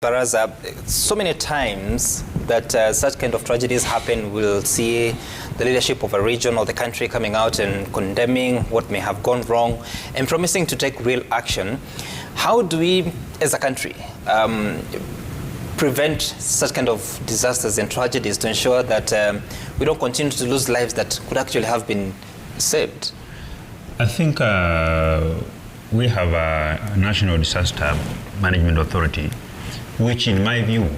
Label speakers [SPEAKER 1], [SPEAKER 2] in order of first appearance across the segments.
[SPEAKER 1] Barasa, so many times that such kind of tragedies happen, we'll see the leadership of a region or the country coming out and condemning what may have gone wrong and promising to take real action. How do we, as a country, prevent such kind of disasters and tragedies to ensure that we don't continue to lose lives that could actually have been saved?
[SPEAKER 2] I think we have a National Disaster Management Authority, which in my view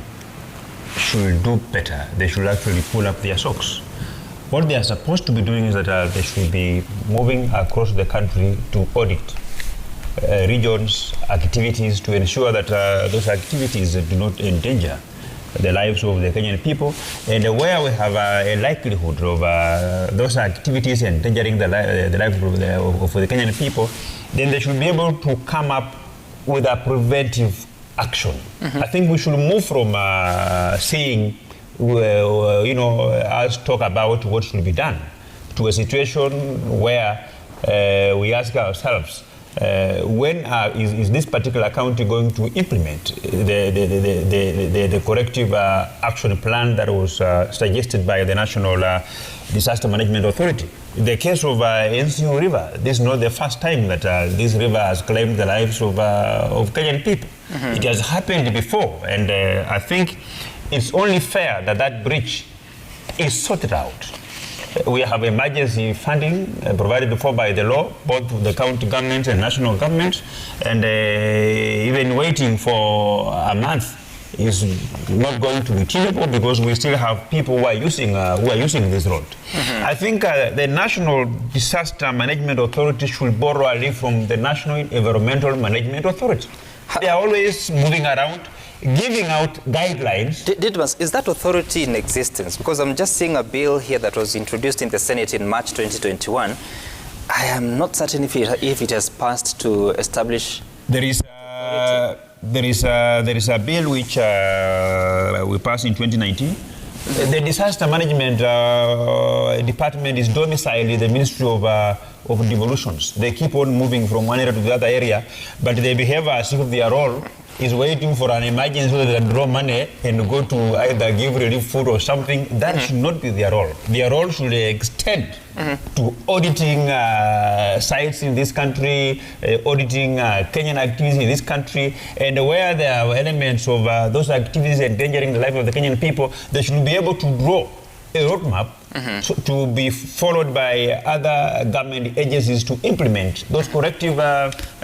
[SPEAKER 2] should do better. They should actually pull up their socks. What they are supposed to be doing is that they should be moving across the country to audit regions' activities to ensure that those activities do not endanger the lives of the Kenyan people, and where we have a likelihood of those activities endangering the lives of the Kenyan people, then they should be able to come up with a preventive action. I think we should move from saying, us talk about what should be done, to a situation where we ask ourselves, when is this particular county going to implement the corrective action plan that was suggested by the National Disaster Management Authority? In the case of NCU River, this is not the first time that this river has claimed the lives of Kenyan people. It has happened before, and I think it's only fair that that breach is sorted out. We have emergency funding provided for by the law, both the county governments and national governments, and even waiting for a month is not going to be achievable because we still have people who are using this road. I think the National Disaster Management Authority should borrow a leaf from the National Environmental Management Authority. They are always moving around, giving out guidelines.
[SPEAKER 1] Didmus, is that authority in existence? Because I'm just seeing a bill here that was introduced in the Senate in March 2021. I am not certain if it has passed to establish.
[SPEAKER 2] There is a bill which we passed in 2019. The Disaster Management Department is domiciled in the Ministry of Devolutions. They keep on moving from one area to the other area, but they behave as if their role is waiting for an emergency so they can draw money and go to either give relief food or something. That should not be their role. Their role should extend to auditing sites in this country, auditing Kenyan activities in this country, and where there are elements of those activities endangering the life of the Kenyan people, they should be able to draw a roadmap to be followed by other government agencies to implement those corrective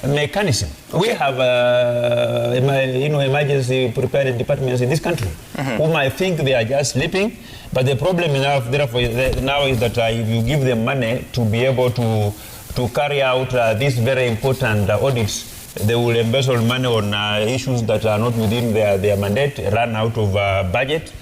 [SPEAKER 2] mechanisms. We have emergency preparedness departments in this country whom I think they are just sleeping, but the problem now is that if you give them money to be able to carry out these very important audits, they will embezzle money on issues that are not within their mandate, run out of budget.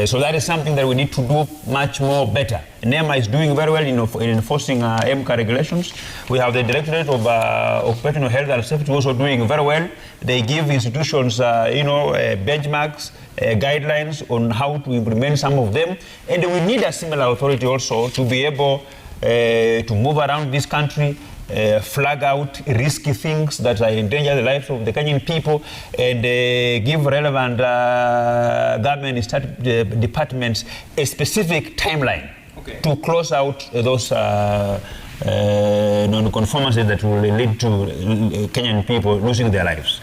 [SPEAKER 2] So that is something that we need to do much more better. NEMA is doing very well in enforcing MCA regulations. We have the Directorate of Occupational Health and Safety also doing very well. They give institutions, benchmarks, guidelines on how to implement some of them. And we need a similar authority also to be able to move around this country, flag out risky things that endanger the lives of the Kenyan people, and give relevant government departments a specific timeline to close out those non-conformances that will lead to Kenyan people losing their lives.